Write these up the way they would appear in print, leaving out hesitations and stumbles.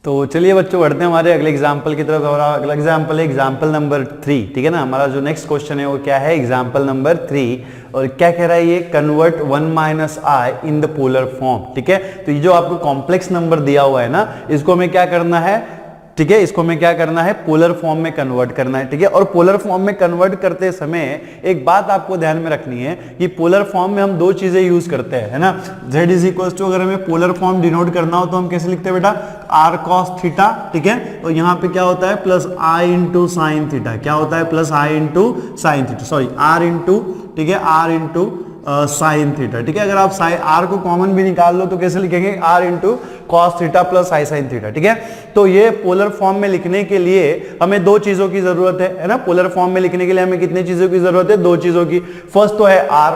तो चलिए बच्चों बढ़ते हैं हमारे अगले एग्जाम्पल की तरफ। हमारा अगला एग्जाम्पल है एग्जाम्पल नंबर 3, ठीक है ना। हमारा जो नेक्स्ट क्वेश्चन है वो क्या है, एग्जाम्पल नंबर 3। और क्या कह रहा है ये, convert 1 minus I in the polar form, ठीक है। तो ये जो आपको कॉम्प्लेक्स नंबर दिया हुआ है ना, इसको हमें क्या करना है, ठीक है, इसको हमें क्या करना है, पोलर फॉर्म में कन्वर्ट करना है, ठीक है। और पोलर फॉर्म में कन्वर्ट करते समय एक बात आपको ध्यान में रखनी है कि पोलर फॉर्म में हम दो चीजें यूज करते हैं, है ना। z इज इक्वल टू, अगर हमें पोलर फॉर्म डिनोट करना हो तो हम कैसे लिखते हैं बेटा, r cos थीटा, ठीक है। और यहाँ पे क्या होता है, plus i into sine theta, क्या होता है, plus i into sine theta, sorry r into, ठीक है, r इंटू साइन थीटा, ठीक है। अगर आप r को कॉमन भी निकाल लो तो कैसे लिखेंगे, r into cos theta plus i sine theta, ठीक है। तो ये पोलर फॉर्म में लिखने के लिए हमें दो चीजों की जरूरत है ना। पोलर फॉर्म में लिखने के लिए हमें कितनी चीजों की जरूरत है, दो चीजों की। फर्स्ट तो है r,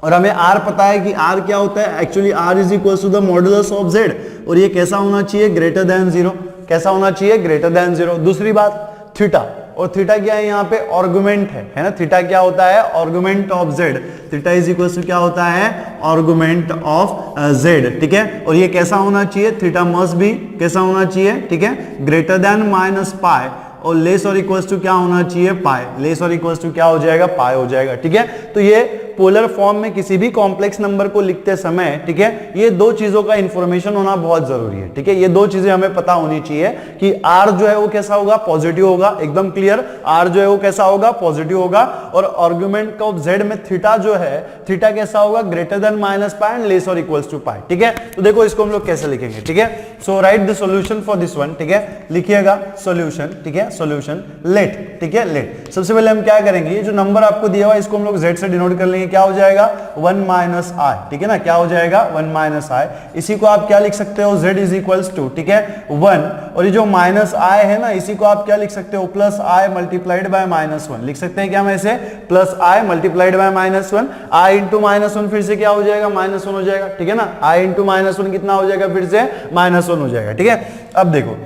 और हमें r पता है कि r क्या होता है, actually r is equal to the modulus of z, और ये कैसा होना चाहिए, ग्रेटर देन 0, कैसा होना चाहिए, ग्रेटर देन 0। दूसरी बात थीटा, और थीटा क्या है, यहाँ पे आर्गुमेंट है ना। थीटा क्या होता है, argument of z, theta is equal to क्या होता है, आर्गुमेंट ऑफ z, ठीक है। और ये कैसा होना चाहिए, थीटा मस्ट भी कैसा होना चाहिए, ठीक है, ग्रेटर देन माइनस पाई, और लेस और इक्वल्स टू क्या होना चाहिए, पाई, लेस और इक्वल्स टू क्या हो जाएगा, पाई हो जाएगा, ठीक है। तो ये पोलर फॉर्म में किसी भी कॉम्प्लेक्स नंबर को लिखते समय, ठीक है, ये दो चीजों का इंफॉर्मेशन होना बहुत जरूरी है, ठीक है। ये दो चीजें हमें पता होनी चाहिए कि r जो है वो कैसा होगा, पॉजिटिव होगा, एकदम क्लियर, r जो है वो कैसा होगा, पॉजिटिव होगा। और आर्गुमेंट ऑफ z में थीटा जो है, थीटा कैसा होगा, greater than minus pi and less और इक्वल्स टू पाई, ठीक है। तो देखो इसको हम लोग कैसे लिखेंगे, ठीक है। So write the solution for this one, ठीक है, लिखिएगा सॉल्यूशन, ठीक है, सॉल्यूशन लेट, ठीक है, लेट। सबसे पहले हम क्या करेंगे, ये जो नंबर आपको दिया हुआ है इसको हम लोग z से डिनोट कर लेंगे, क्या हो जाएगा, 1 माइनस आई, ठीक है ना, क्या हो जाएगा, 1 माइनस आई। इसी को आप क्या लिख सकते हो, z इज इक्वल्स टू, ठीक है, 1, और ये जो माइनस आई है ना, इसी को आप क्या लिख सकते हो, plus I multiplied by minus 1 लिख सकते हैं क्या, हम ऐसे plus I multiplied by minus 1, I into minus 1 फिर से क्या हो जाएगा, माइनस 1 हो जाएगा, ठीक है ना। आई इंटू माइनस 1 कितना हो जाएगा, फिर से माइनस 1 हो जाएगा, ठीक है। अब देखो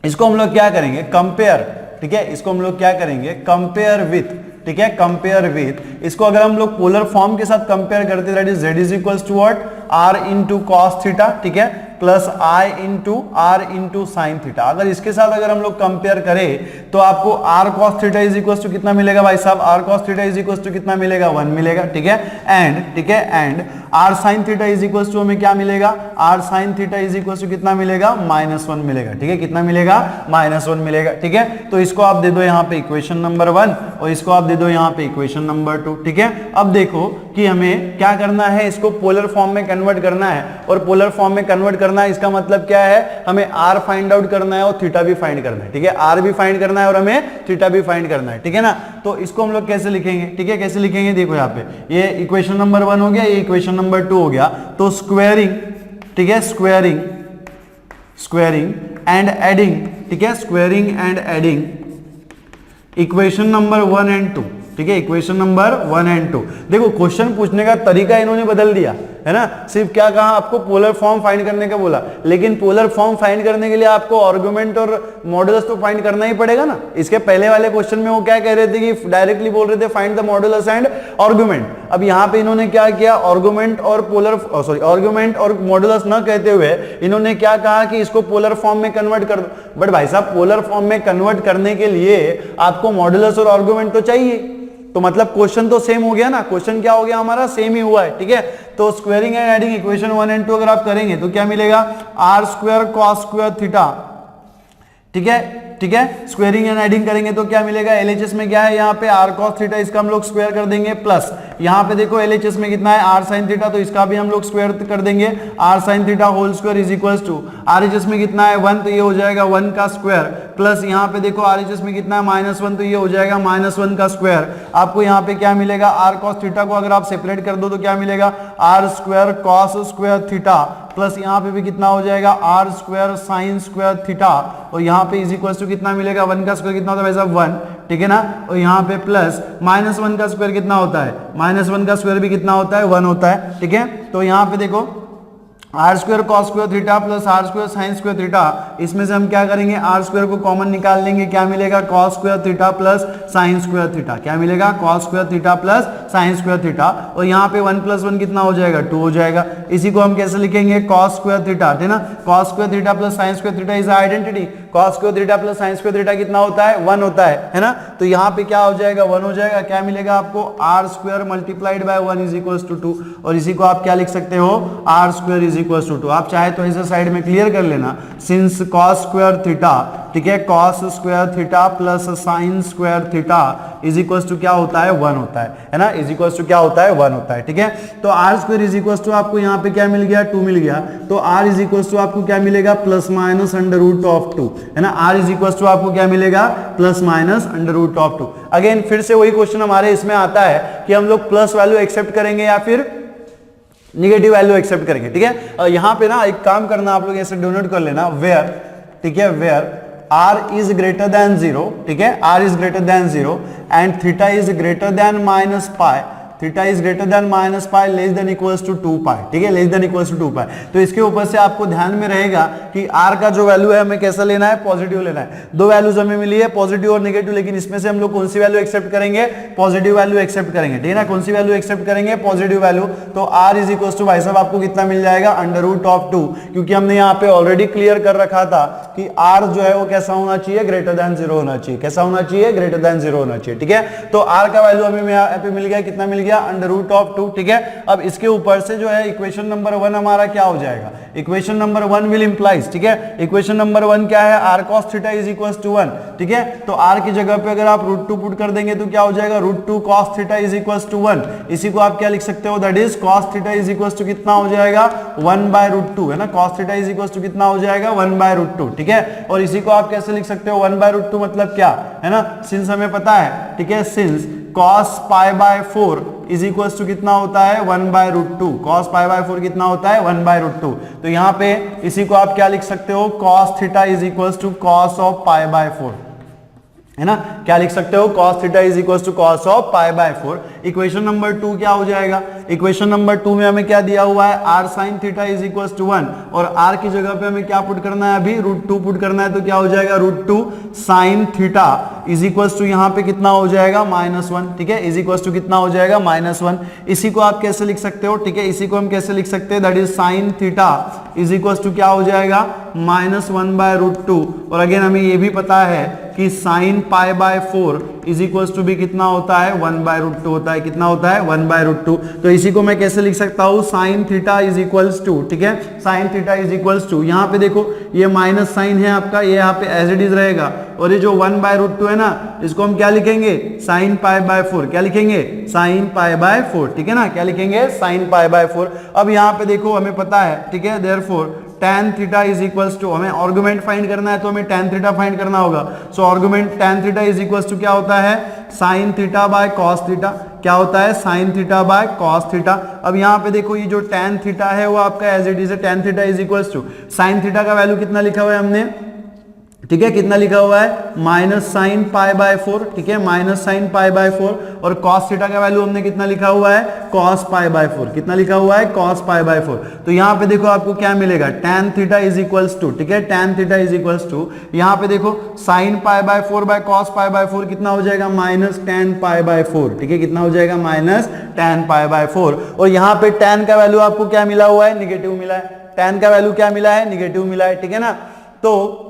इसको हम लोग क्या करेंगे, कंपेयर, ठीक है, इसको हम लोग क्या करेंगे, कंपेयर विथ, ठीक है, कंपेयर विथ। इसको अगर हम लोग पोलर फॉर्म के साथ कंपेयर करते हैं, that is z is equals to what, r into cos theta, ठीक है, plus i into r into sine theta. अगर इसके साथ अगर हम लोग कंपेयर करें तो आपको r cos theta is equals to कितना मिलेगा भाई साहब, r cos theta is equals to कितना मिलेगा, 1 मिलेगा, ठीक है। एंड, ठीक है, and r sin theta is equals to हमें क्या मिलेगा, r sin theta is equals to कितना मिलेगा, -1 मिलेगा, ठीक है, कितना मिलेगा, -1 मिलेगा, ठीक है। तो इसको आप दे दो यहाँ पे इक्वेशन नंबर 1, और इसको आप दे दो यहाँ पे इक्वेशन नंबर 2, ठीक है। अब देखो कि हमें क्या करना है, इसको पोलर फॉर्म में कन्वर्ट करना है, और पोलर फॉर्म में कन्वर्ट करना है इसका मतलब क्या है, हमें r फाइंड आउट करना है और थीटा भी फाइंड करना है, ठीक है, r भी फाइंड करना है और हमें थीटा भी फाइंड करना है, ठीक है ना। तो इसको हम लोग कैसे लिखेंगे, ठीक है, कैसे लिखेंगे, देखो यहाँ पे ये इक्वेशन नंबर 1 हो गया, ये इक्वेशन नंबर 2 हो गया। तो स्क्वायरिंग, ठीक है, स्क्वायरिंग, स्क्वायरिंग एंड एडिंग, ठीक है, squaring and adding equation number 1 and 2, ठीक है, इक्वेशन नंबर 1 एंड 2। देखो क्वेश्चन पूछने का तरीका इन्होंने बदल दिया है ना। सिर्फ क्या कहा, आपको पोलर फॉर्म फाइंड करने का बोला, लेकिन पोलर फॉर्म फाइंड करने के लिए आपको आर्गुमेंट और मॉडुलस तो फाइंड करना ही पड़ेगा ना। इसके पहले वाले क्वेश्चन में वो क्या कह रहे थे कि डायरेक्टली बोल रहे थे find the modulus and argument. अब यहाँ पे इन्होंने क्या किया, आर्गुमेंट और पोलर, सॉरी, आर्गुमेंट और मॉडुलस न कहते हुए इन्होंने क्या कहा कि इसको पोलर फॉर्म में कन्वर्ट कर दो। बट भाई साहब पोलर फॉर्म में कन्वर्ट करने के लिए आपको मॉडुलस और आर्गुमेंट तो चाहिए, तो मतलब क्वेश्चन तो सेम हो गया ना, क्वेश्चन क्या हो गया हमारा, सेम ही हुआ है, ठीक है। तो squaring and adding equation 1 and 2 अगर आप करेंगे तो क्या मिलेगा, r square cos square theta, ठीक है, ठीक है। स्क्वायरिंग एंड एडिंग करेंगे तो क्या मिलेगा, एलएचएस में क्या है, यहाँ पे r cos थीटा, इसका हम लोग स्क्वायर कर देंगे, प्लस यहाँ पे देखो एलएचएस में कितना है, r sin थीटा, तो इसका भी हम लोग स्क्वायर कर देंगे, r sin theta whole square is equals to RHS में कितना है 1, तो ये हो जाएगा 1 का स्क्वायर, प्लस यहाँ पे देखो आरएचएस में कितना है -1, तो ये हो जाएगा -1 का स्क्वायर। आपको यहाँ पे क्या मिलेगा, r cos थीटा को अगर आप सेपरेट कर दो तो क्या मिलेगा, r square cos square theta, plus यहाँ पे भी कितना हो जाएगा, r square sin square theta, और यहाँ पे इज इक्वल्स टू कितना मिलेगा, 1 का स्क्वायर कितना होता है भाई साहब 1, ठीक है ना। और यहाँ पे प्लस -1 का स्क्वायर कितना होता है, -1 का स्क्वायर भी कितना होता है, 1 होता है, ठीक है। तो यहाँ पे देखो r square cos square theta plus r square sine square theta, इसमें से हम क्या करेंगे, आर स्क्वायर को कॉमन निकाल लेंगे, क्या मिलेगा, cos square theta plus sign square theta, क्या मिलेगा, cos square theta plus sign square theta, और यहाँ पे 1 + 1 कितना हो जाएगा, 2 हो जाएगा। इसी को हम कैसे लिखेंगे, कॉस स्क्वायर थीटा, है ना, cos square theta plus sign square theta is identity, cos square theta plus sign square theta कितना होता है, 1 होता है ना, तो यहाँ पे क्या हो जाएगा, 1 हो जाएगा, क्या मिलेगा आपको, आर स्क्वायर मल्टीप्लाइड बाय 1 = 2, और इसी को आप क्या लिख सकते हो, आर स्क्वायर = 2। आप तो इसे साइड में क्लियर कर लेना, सिंस cos स्क्वायर थीटा, ठीक है, cos square theta plus sin square theta is equal to क्या होता है, 1 होता है ना, इज इक्वल टू क्या होता है, 1 होता है, ठीक है। तो r square is equal to आपको यहाँ पे क्या मिल गया, 2 मिल गया, तो r इज इक्वल टू आपको क्या मिलेगा, ±√2, है ना, r इज इक्वल टू आपको क्या मिलेगा, ±√2। अगेन फिर से वही क्वेश्चन हमारे इसमें आता है कि हम लोग प्लस वैल्यू एक्सेप्ट करेंगे या फिर निगेटिव वैल्यू एक्सेप्ट करेंगे, ठीक है। यहाँ पे ना एक काम करना, आप लोग ऐसे डोनेट कर लेना, वेयर, ठीक है, where r is greater than 0, ठीक है, r is greater than 0 and theta is greater than -π, theta is greater than -π less than equals to 2π, ठीक है, लेस देन इक्वल्स टू 2π। तो इसके ऊपर से आपको ध्यान में रहेगा कि r का जो वैल्यू है हमें कैसा लेना है, पॉजिटिव लेना है। दो वैल्यूज हमें मिली है, पॉजिटिव और नेगेटिव, लेकिन इसमें से हम लोग कौन सी वैल्यू एक्सेप्ट करेंगे, पॉजिटिव वैल्यू एक्सेप्ट करेंगे, ठीक है ना, कौन सी वैल्यू एक्सेप्ट करेंगे, पॉजिटिव वैल्यू। तो r इज इक्वल्स टू भाई साहब आपको कितना मिल जाएगा, √2, क्योंकि हमने यहाँ पे ऑलरेडी क्लियर कर रखा था कि r जो है वो कैसा होना चाहिए, ग्रेटर देन 0 होना चाहिए, कैसा होना चाहिए, ग्रेटर देन 0 होना चाहिए, ठीक है। तो r का वैल्यू हमें यहाँ पे मिल गया, कितना मिल गया, √2, ठीक है। अब इसके ऊपर से जो है इक्वेशन नंबर 1 हमारा क्या हो जाएगा, इक्वेशन नंबर 1 विल इंप्लाइज, ठीक है, इक्वेशन नंबर 1 क्या है, r cos theta is equals to 1, ठीक है। तो r की जगह पे अगर आप √2 पुट कर देंगे तो क्या हो जाएगा, √2 cos theta is equals to 1, इसी को आप क्या लिख सकते हो, that is cos theta is equals to कितना हो जाएगा, 1/√2, है ना, cos theta is equals to कितना हो जाएगा, 1/√2, ठीक है। और इसी को आप कैसे लिख सकते हो, 1/√2 मतलब क्या है ना, सिंस हमें पता है, ठीक है, since cos π/4 is equals to कितना होता है, 1/√2, cos π/4 कितना होता है, 1/√2। तो यहाँ पे इसी को आप क्या लिख सकते हो, cos theta is equals to cos of π/4, है ना, क्या लिख सकते हो, cos theta is equals to cos of π/4। Equation number 2 क्या हो जाएगा, इक्वेशन नंबर 2 में हमें क्या दिया हुआ है, r sin theta is equals to 1, और r की जगह पे हमें क्या पुट करना है, अभी √2 पुट करना है, तो क्या हो जाएगा, √2 sin theta is equals to यहाँ पे कितना हो जाएगा, -1, ठीक है, इज इक्वल्स टू कितना हो जाएगा, -1। इसी को आप कैसे लिख सकते हो, ठीक है, इसी को हम कैसे लिख सकते हैं, that is sin theta is equals to क्या हो जाएगा, -1/√2, और अगेन हमें ये भी पता है कि sin π/4 इज इक्वल्स टू भी कितना होता है, 1/√2 होता है, कितना होता है, 1/√2। तो इसी को मैं कैसे लिख सकता हूँ, sin theta is equals to, ठीक है, sin theta is equals to, यहाँ पे देखो ये माइनस साइन है आपका, ये यहाँ पे एज इट इज रहेगा, और ये जो 1/√2 है ना, इसको हम क्या लिखेंगे, sin π/4, क्या लिखेंगे, sin π/4, ठीक है ना, क्या लिखेंगे, sin π/4। अब यहाँ पे देखो हमें पता है, ठीक है, therefore tan theta is equals to, हमें आर्गुमेंट फाइंड करना है तो हमें tan थीटा फाइंड करना होगा। So argument tan theta is equals to क्या होता है, sin theta by cos theta, क्या होता है, sin theta by cos theta. अब यहाँ पे देखो ये जो tan थीटा है वो आपका एज इट इज है, tan theta is equals to sin theta का वैल्यू कितना लिखा हुआ है हमने, ठीक है, कितना लिखा हुआ है, -sin π/4, ठीक है, -sin π/4, और cos थीटा का वैल्यू हमने कितना लिखा हुआ है, cos π/4, कितना लिखा हुआ है, cos π/4। तो यहाँ पे देखो आपको क्या मिलेगा, tan theta is equals to, ठीक है, tan theta is equals to, यहाँ पे देखो sin π/4 बाय cos π/4 कितना हो जाएगा, -tan π/4, ठीक है, कितना हो जाएगा, -tan π/4। और यहाँ पे tan का वैल्यू आपको क्या मिला हुआ है, निगेटिव मिला है, tan का वैल्यू क्या मिला है, निगेटिव मिला है, ठीक है ना। तो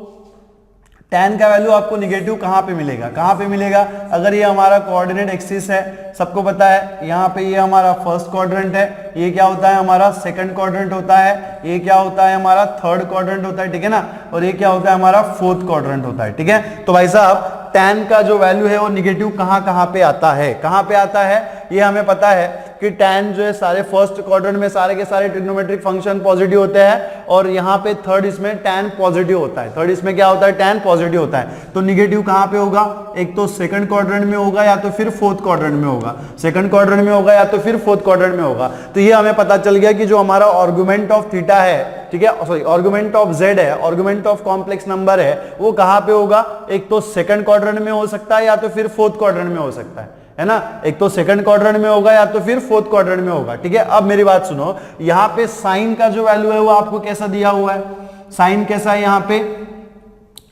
tan का वैल्यू आपको निगेटिव कहां पे मिलेगा, कहां पे मिलेगा, अगर ये हमारा कोऑर्डिनेट एक्सिस है, सबको पता है यहाँ पे ये हमारा फर्स्ट क्वाड्रेंट है, ये क्या होता है हमारा सेकंड क्वाड्रेंट होता है, ये क्या होता है हमारा थर्ड क्वाड्रेंट होता है, ठीक है ना, और ये क्या होता है हमारा फोर्थ क्वाड्रेंट होता है, ठीक है। तो भाई साहब tan का जो वैल्यू है वो निगेटिव कहां पे आता है, कहां पे आता है, ये हमें पता है कि tan जो है सारे फर्स्ट क्वाड्रेंट में सारे के सारे ट्रिग्नोमेट्रिक फंक्शन पॉजिटिव होते हैं, और यहाँ पे थर्ड इसमें tan पॉजिटिव होता है, थर्ड इसमें क्या होता है, tan पॉजिटिव होता है। तो निगेटिव कहां पे होगा, एक तो सेकंड क्वाड्रेंट में होगा या तो फिर फोर्थ क्वाड्रेंट में होगा, सेकंड क्वाड्रेंट में होगा या तो फिर फोर्थ क्वाड्रेंट में होगा। तो ये हमें पता चल गया कि जो हमारा आर्गुमेंट ऑफ थीटा है, ठीक है, सॉरी आर्गुमेंट ऑफ z है, आर्गुमेंट ऑफ कॉम्प्लेक्स नंबर है, वो कहां पे होगा, एक तो सेकंड क्वाड्रेंट में हो सकता है या तो फिर फोर्थ क्वाड्रेंट में हो सकता है है ना, एक तो सेकंड क्वाड्रेंट में होगा या तो फिर फोर्थ क्वाड्रेंट में होगा, ठीक है। अब मेरी बात सुनो, यहाँ पे साइन का जो वैल्यू है वो आपको कैसा दिया हुआ है, साइन कैसा है यहाँ पे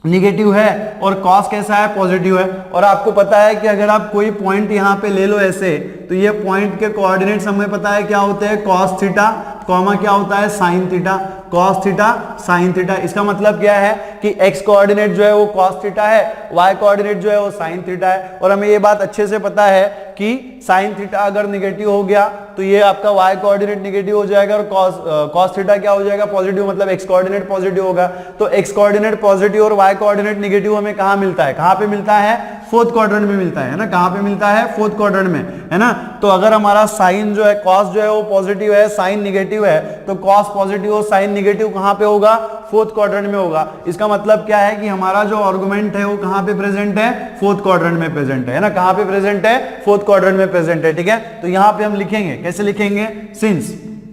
निगेटिव है और कॉस कैसा है पॉजिटिव है। और आपको पता है कि अगर आप कोई पॉइंट यहाँ पे ले लो ऐसे, तो ये पॉइंट के कोऑर्डिनेट्स हमें पता है क्या होते हैं, कॉस थीटा कॉमा क्या होता है sine theta, cos theta sine theta. इसका मतलब क्या है कि एक्स कोऑर्डिनेट जो है वो कॉस थीटा है, वाई कोऑर्डिनेट जो है वो साइन थीटा है। और हमें ये बात अच्छे से पता है कि साइन थीटा अगर निगेटिव हो गया तो ये आपका वाई कोऑर्डिनेट निगेटिव हो जाएगा और कॉस थीटा क्या हो जाएगा पॉजिटिव, मतलब एक्स कोऑर्डिनेट पॉजिटिव होगा। तो एक्स कोऑर्डिनेट पॉजिटिव और वाई कोऑर्डिनेट निगेटिव हमें कहां मिलता है, कहां पे मिलता है, फोर्थ क्वाड्रेंट में मिलता है ना, कहां पे मिलता है, फोर्थ क्वाड्रेंट में, है ना। तो अगर हमारा साइन जो है, कॉस जो है वो पॉजिटिव है, साइन निगेटिव है, तो कॉस पॉजिटिव और साइन निगेटिव कहां पे होगा, फोर्थ क्वाड्रेंट में होगा। इसका मतलब क्या है कि हमारा जो आर्गुमेंट है वो कहां पे प्रेजेंट है, फोर्थ क्वाड्रेंट में प्रेजेंट है ना, कहां पे प्रेजेंट है, फोर्थ क्वाड्रेंट में प्रेजेंट है, ठीक है। तो यहां पे हम लिखेंगे, कैसे लिखेंगे, सिंस,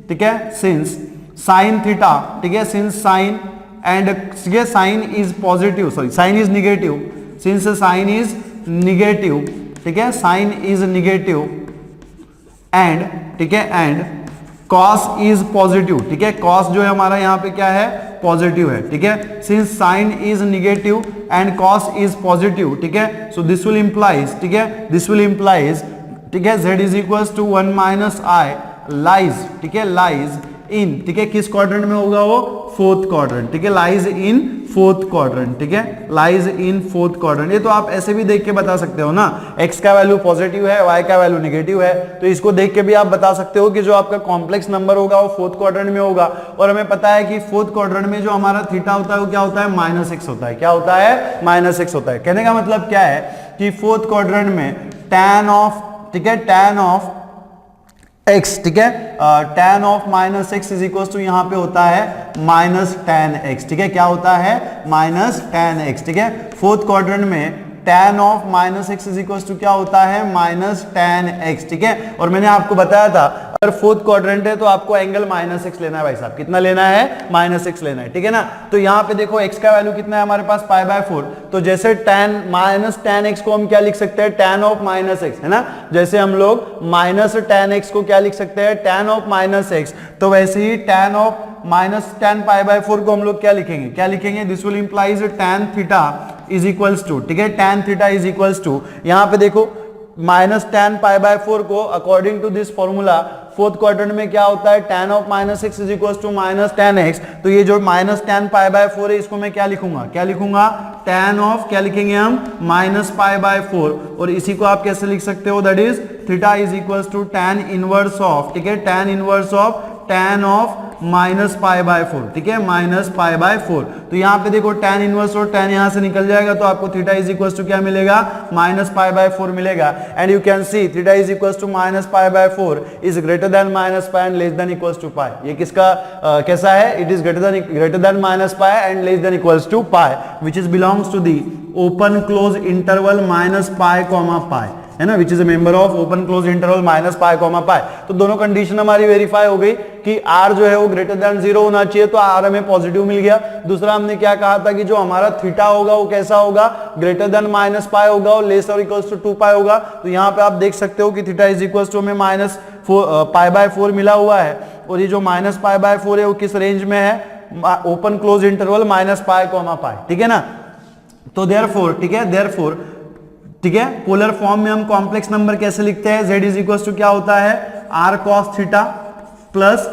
ठीक है, सिंस साइन थीटा, ठीक है, सिंस साइन एंड ये sine is positive, sorry sine is negative, since sine is negative, ठीक है, साइन इज निगेटिव एंड, ठीक है, एंड कॉस इज पॉजिटिव, ठीक है, कॉस जो है हमारा यहाँ पे क्या है, पॉजिटिव है, ठीक है। Since sine is negative and cos is positive, ठीक है, सो दिस विल इंप्लाइज, ठीक है, दिस विल इंप्लाइज, ठीक है, z is equals to 1 minus i lies, ठीक है, लाइज इन, ठीक है, किस क्वाड्रेंट में होगा वो, फोर्थ क्वाड्रेंट, ठीक है, लाइज इन फोर्थ क्वाड्रेंट, ठीक है, लाइज इन फोर्थ क्वाड्रेंट। ये तो आप ऐसे भी देख के बता सकते हो ना, x का वैल्यू पॉजिटिव है, y का वैल्यू नेगेटिव है, तो इसको देख के भी आप बता सकते हो कि जो आपका कॉम्प्लेक्स नंबर होगा वो फोर्थ क्वाड्रेंट में होगा। और हमें पता है कि फोर्थ क्वाड्रेंट में जो हमारा थीटा होता है वो क्या होता है, -x होता है, क्या होता है, -x होता है। कहने का मतलब क्या है कि फोर्थ क्वाड्रेंट में tan ऑफ, ठीक है, tan ऑफ x, ठीक है, tan of -x is equal to यहां पे होता है -tan x, ठीक है, क्या होता है, -tan x, ठीक है। फोर्थ क्वाड्रेंट में tan of -x is equal to क्या होता है, -tan x, ठीक है। और मैंने आपको बताया था अगर फोर्थ क्वाड्रेंट है तो आपको एंगल -x लेना है भाई साहब, कितना लेना है, -x लेना है, ठीक है ना। तो यहाँ पे देखो x का वैल्यू कितना है हमारे पास, π/4, तो जैसे tan x को हम क्या लिख सकते हैं, tan ऑफ -x, है ना, जैसे हम लोग tan x को क्या लिख सकते हैं, tan ऑफ -x, तो वैसे ही tan ऑफ tan π/4 को हम लोग क्या लिखेंगे, क्या लिखेंगे, this will implies tan theta is equals to, ठीक है, tan theta is equals to, यहाँ पे देखो tan π/4 को according to this formula fourth quadrant में क्या होता है, tan of -x is equals to tan x, तो ये जो tan π/4 है इसको मैं क्या लिखूंगा, क्या लिखूंगा, tan ऑफ, क्या लिखेंगे हम, -π/4, और इसी को आप कैसे लिख सकते हो, that is theta is equals to tan inverse of, ठीक है, tan inverse of tan of -π/4, ठीक है, -π/4। तो यहाँ पे देखो tan इनवर्स और tan यहाँ से निकल जाएगा तो आपको थीटा इज इक्वल्स टू क्या मिलेगा, -π/4 मिलेगा। And you can see theta is equals to -π/4 is greater than -π and less than equals to pi. ये किसका कैसा है, it is greater than -π and less than equals to pi, which is belongs to the open close interval -π, pi, है ना, which is a member of open close interval -π, pi. तो दोनों condition हमारी verify हो गई कि r जो है वो ग्रेटर देन 0 होना चाहिए, तो r हमें पॉजिटिव मिल गया। दूसरा हमने क्या कहा था कि जो हमारा थीटा होगा वो कैसा होगा, ग्रेटर देन -π होगा और लेस और इक्वल्स टू 2π होगा। तो यहाँ पे आप देख सकते हो कि थीटा इज इक्वल्स टू हमें -π/4 मिला हुआ है, और ये जो -π/4 है वो किस रेंज में है, ओपन क्लोज इंटरवल -π, ठीक है ना। तो देयरफॉर, ठीक है, देयरफॉर, ठीक है, पोलर फॉर्म में हम कॉम्प्लेक्स नंबर कैसे लिखते हैं, z इज इक्वल टू क्या होता है, r cos theta plus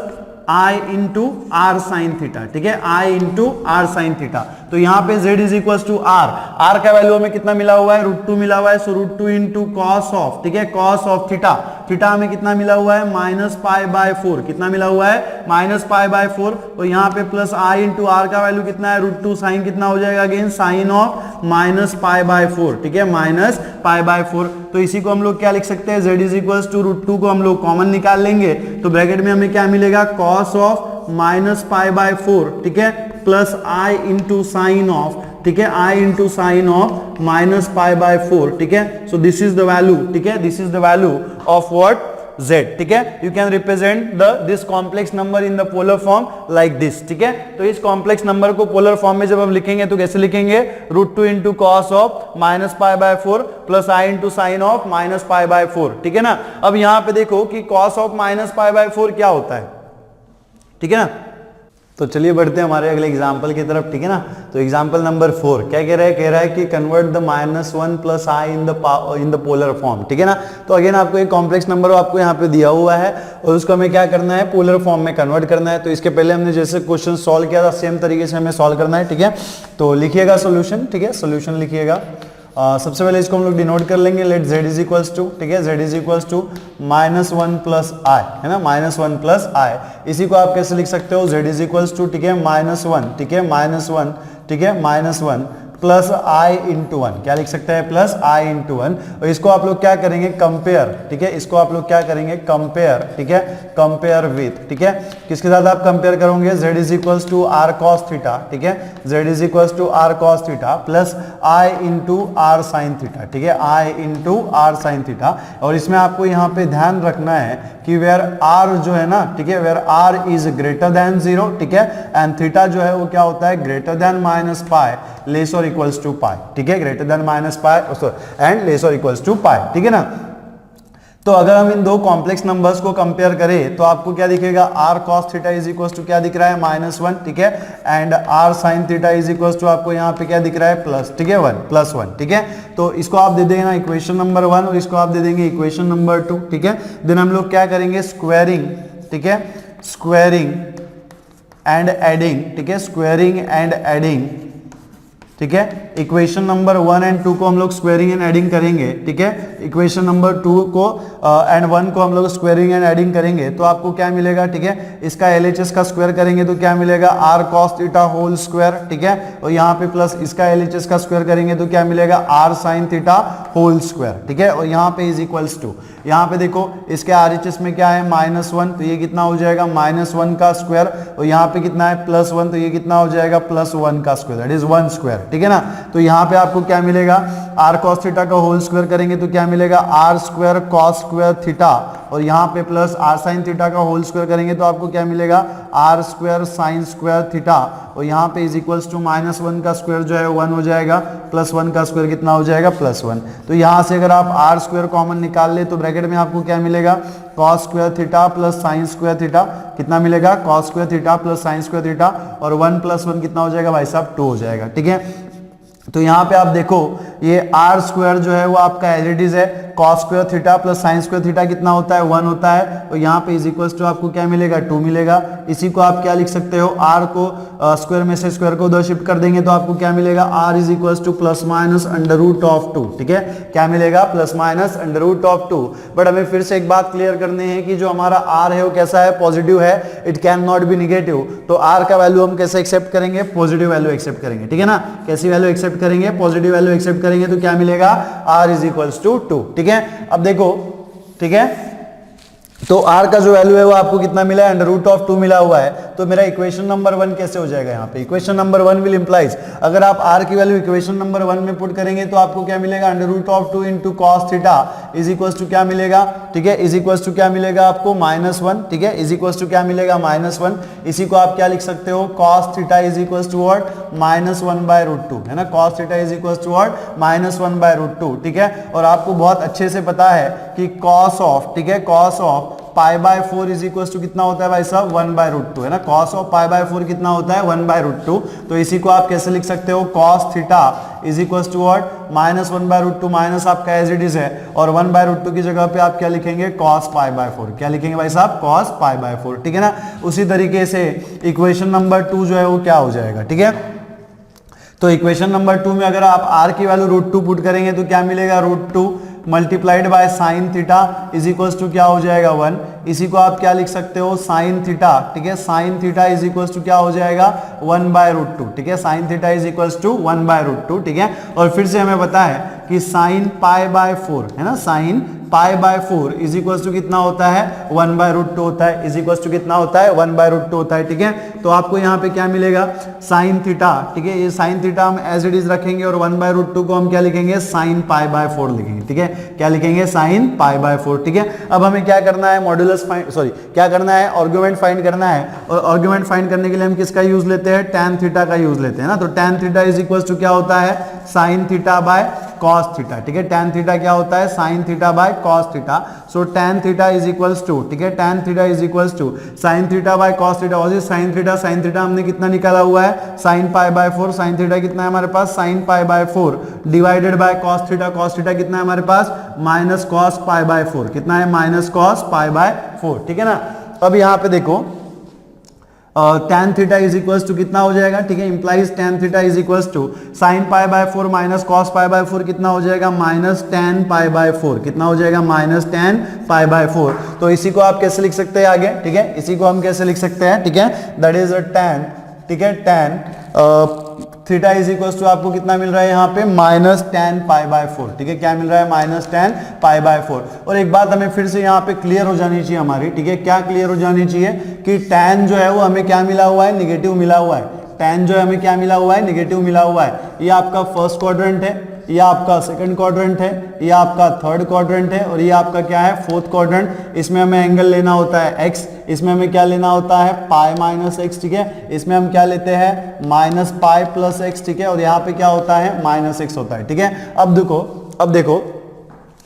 I into r sine theta, ठीक है, I into r sine theta. तो यहाँ पे z is equal to r का वैल्यू हमें कितना मिला हुआ है, √2 मिला हुआ है, सो √2 इंटू कॉस ऑफ, ठीक है, कॉस ऑफ थीटा, थीटा हमें कितना मिला हुआ है, -π/4, कितना मिला हुआ है, -π/4, और यहाँ पे प्लस I इंटू आर का वैल्यू कितना है, √2, साइन कितना हो जाएगा अगेन, साइन ऑफ -π/4, ठीक है, -π/4। तो इसी को हम लोग क्या लिख सकते हैं, z इज इक्वल टू √2 को हम लोग कॉमन निकाल लेंगे, तो ब्रैकेट में हमें क्या मिलेगा, कॉस ऑफ -π/4, ठीक है, plus I into sine of, ठीक है, I इंटू साइन ऑफ -π/4, ठीक है। So this is the value, ठीक है, this is the value of what, z, ठीक है। You can represent this complex number in the polar form like this, ठीक है। तो इस कॉम्प्लेक्स नंबर को पोलर फॉर्म में जब हम लिखेंगे तो कैसे लिखेंगे, √2 into cos of -π/4 plus i into sine of -π/4, ठीक है ना। अब यहां पे देखो कि कॉस ऑफ -π/4 क्या होता है, ठीक है ना। तो चलिए बढ़ते हैं हमारे अगले एग्जाम्पल की तरफ, ठीक है ना। तो एग्जाम्पल नंबर 4 क्या कह रहा है कि convert the -1 plus i in the polar form, ठीक है ना। तो अगेन आपको एक कॉम्प्लेक्स नंबर आपको यहाँ पे दिया हुआ है और उसको हमें क्या करना है, पोलर फॉर्म में कन्वर्ट करना है। तो इसके पहले हमने जैसे क्वेश्चन सॉल्व किया था सेम तरीके से हमें सॉल्व करना है, ठीक है। तो लिखिएगा सोल्यूशन, ठीक है, सोल्यूशन लिखिएगा। सबसे पहले इसको हम लोग डिनोट कर लेंगे, let z is equals to, ठीक है, z is equals to -1 plus i, है ना, -1 प्लस i। इसी को आप कैसे लिख सकते हो, z इज इक्वल्स टू, ठीक है, -1, ठीक है, -1, ठीक है, -1 प्लस i इंटू 1, क्या लिख सकते हैं, प्लस i इंटू 1। और इसको आप लोग क्या करेंगे, कंपेयर, ठीक है, इसको आप लोग क्या करेंगे, कंपेयर, ठीक है, कंपेयर विथ, ठीक है, किसके साथ आप कंपेयर करोगे, z is equals to r cos theta, ठीक है, z is equals to r cos theta plus i into r sin theta, ठीक है, i into r sin theta. और इसमें आपको यहाँ पे ध्यान रखना है कि वेयर r जो है ना, ठीक है, where r is greater than 0, ठीक है, एंड थीटा जो है वो क्या होता है, ग्रेटर देन -π लेस और इक्वल्स टू पाई, ठीक है, ग्रेटर देन -π एंड लेस और इक्वल्स टू पाई, ठीक है ना। तो अगर हम इन दो कॉम्प्लेक्स नंबर्स को कंपेयर करें तो आपको क्या दिखेगा, r cos theta is equals to क्या दिख रहा है, -1, ठीक है, and r sin theta is equals to आपको यहाँ पे क्या दिख रहा है, प्लस, ठीक है, 1 प्लस 1, ठीक है। तो इसको आप दे देंगे ना इक्वेशन नंबर 1 और इसको आप दे देंगे इक्वेशन नंबर 2, ठीक है। देन हम लोग क्या करेंगे, स्क्वायरिंग, ठीक है, स्क्वायरिंग एंड एडिंग, ठीक है, स्क्वायरिंग एंड एडिंग, ठीक है। इक्वेशन नंबर 1 एंड 2 को हम लोग स्क्वायरिंग एंड एडिंग करेंगे, ठीक है। इक्वेशन नंबर 2 को एंड 1 को हम लोग स्क्वायरिंग एंड एडिंग करेंगे तो आपको क्या मिलेगा, ठीक है, इसका LHS का स्क्वायर करेंगे तो क्या मिलेगा, r cos theta whole square, ठीक है, और यहाँ पे प्लस इसका LHS का स्क्वायर करेंगे तो क्या मिलेगा, r sin theta whole square, ठीक है, और यहाँ पे इज इक्वल्स टू, यहाँ पे देखो इसके RHS में क्या है, -1, तो ये कितना हो जाएगा, -1 का स्क्वायर, और यहाँ पे कितना है, +1, तो ये कितना हो जाएगा, +1 का स्क्वायर, दैट इज 1 स्क्वायर, ठीक है ना। तो यहाँ पे आपको क्या मिलेगा, r cos थीटा का होल स्क्वायर करेंगे तो क्या मिलेगा, r square cos square theta, और यहाँ पे प्लस r sin थीटा का होल स्क्वायर करेंगे तो आपको क्या मिलेगा, r square sin square theta, और यहाँ पे इज इक्वल्स टू -1 का स्क्वायर जो है 1 हो जाएगा, +1 का स्क्वायर कितना हो जाएगा, +1। तो यहाँ से अगर आप r स्क्वायर कॉमन निकाल ले तो ब्रैकेट में आपको क्या मिलेगा, cos square theta plus sin square theta, कितना मिलेगा, cos square theta plus sin square theta, और 1 + 1 कितना हो जाएगा भाई साहब, 2 हो जाएगा, ठीक है। तो यहाँ पे आप देखो ये r स्क्वायर जो है वो आपका एज इट इज है, cos square theta plus sin square theta कितना होता है, 1 होता है, और यहाँ पे इज इक्वल्स टू आपको क्या मिलेगा, 2 मिलेगा। इसी को आप क्या लिख सकते हो, r को स्क्वायर में से स्क्वायर को उधर शिफ्ट कर देंगे तो आपको क्या मिलेगा, r इज इक्वल्स टू ±√2, ठीक है, क्या मिलेगा, ±√2। बट हमें फिर से एक बात क्लियर करनी है कि जो हमारा r है वो कैसा है, पॉजिटिव है, it can not be negative. तो r का वैल्यू हम कैसे एक्सेप्ट करेंगे, पॉजिटिव वैल्यू एक्सेप्ट करेंगे, ठीक है ना। कैसी वैल्यू एक्सेप्ट करेंगे, पॉजिटिव वैल्यू एक्सेप्ट करेंगे तो क्या मिलेगा, r इज इक्वल्स टू 2, ठीक है। अब देखो, ठीक है, तो r का जो वैल्यू है वो आपको कितना मिला है, √2 मिला हुआ है। तो मेरा इक्वेशन नंबर 1 कैसे हो जाएगा, यहाँ पे इक्वेशन नंबर 1 विल इंप्लाइज, अगर आप r की वैल्यू इक्वेशन नंबर 1 में पुट करेंगे तो आपको क्या मिलेगा, √2 into cos theta is equals to क्या मिलेगा, ठीक है, इज इक्वल्स टू क्या मिलेगा आपको, -1, ठीक है, इज इक्वल्स टू क्या मिलेगा, -1। इसी को आप क्या लिख सकते हो, cos theta is equals to what, -1/√2, है ना, cos theta is equals to what, -1/√2, ठीक है। और आपको बहुत अच्छे से पता है कि cos ऑफ, ठीक है, cos of π/4 is equals to कितना होता है भाई साहब, 1/√2, है ना, cos ऑफ π/4 कितना होता है, 1/√2। तो इसी को आप कैसे लिख सकते हो, cos theta is equals to what, -1/√2 minus आपका एज इट इज है, और 1/√2 की जगह पे आप क्या लिखेंगे, cos π/4, क्या लिखेंगे भाई साहब, cos π/4, ठीक है ना। उसी तरीके से इक्वेशन नंबर 2 जो है वो क्या हो जाएगा, ठीक है। तो इक्वेशन नंबर 2 में अगर आप r की वैल्यू √2 पुट करेंगे तो क्या मिलेगा, √2 multiplied by sine theta is equals to क्या हो जाएगा, 1। इसी को आप क्या लिख सकते हो, साइन थीटा, ठीक है, sine theta is equals to क्या हो जाएगा, 1/√2, ठीक है, sine theta is equals to 1/√2, ठीक है। और फिर से हमें पता है कि साइन π/4, है ना, साइन π/4 इज इक्वल टू कितना होता है 1/√2 होता है, इज इक्वल टू कितना होता है 1/√2 होता है। ठीक है, तो आपको यहाँ पे क्या मिलेगा साइन थीटा। ठीक है, ये साइन थीटा हम एज इट इज रखेंगे और 1/√2 को हम क्या लिखेंगे साइन π/4 लिखेंगे। ठीक है, क्या लिखेंगे साइन π/4। ठीक है, अब हमें क्या करना है मॉड्यूलस फाइंड, सॉरी क्या करना है आर्गुमेंट फाइंड करना है, और आर्गुमेंट फाइंड करने के लिए हम किसका यूज लेते हैं tan थीटा का यूज लेते हैं ना। तो tan theta is equal to क्या होता है sine theta by cos theta. ठीक है, tan थीटा क्या होता है sine theta by cos theta. So tan theta is equals to, ठीक है tan theta is equals to sine theta by cos theta. और साइन थीटा हमने कितना निकाला हुआ है साइन π/4। साइन थीटा कितना है हमारे पास sine π/4 divided by cos theta कितना है हमारे पास माइनस कॉस π/4, कितना है माइनस कॉस π/4। ठीक है ना, अब यहाँ पे देखो tan theta is equals to कितना हो जाएगा, ठीक है implies tan theta is equals to sine π/4 minus cos π/4 कितना हो जाएगा माइनस tan π/4, कितना हो जाएगा माइनस tan π/4। तो इसी को आप कैसे लिख सकते हैं आगे, ठीक है इसी को हम कैसे लिख सकते हैं, ठीक है दैट इज अ tan, ठीक है tan theta is equals to आपको कितना मिल रहा है यहाँ पे माइनस tan π/4। ठीक है, क्या मिल रहा है माइनस tan π/4। और एक बात हमें फिर से यहाँ पे क्लियर हो जानी चाहिए हमारी, ठीक है क्या क्लियर हो जानी चाहिए कि tan जो है वो हमें क्या मिला हुआ है निगेटिव मिला हुआ है। tan जो है हमें क्या मिला हुआ है निगेटिव मिला हुआ है। ये आपका फर्स्ट क्वाड्रेंट है, ये आपका सेकंड क्वाड्रेंट है, ये आपका थर्ड क्वाड्रेंट है और ये आपका क्या है फोर्थ क्वाड्रेंट। इसमें हमें एंगल लेना होता है x, इसमें हमें क्या लेना होता है π-x। ठीक है, इसमें हम क्या लेते हैं माइनस π+x। ठीक है, और यहाँ पे क्या होता है -x होता है। ठीक है, अब देखो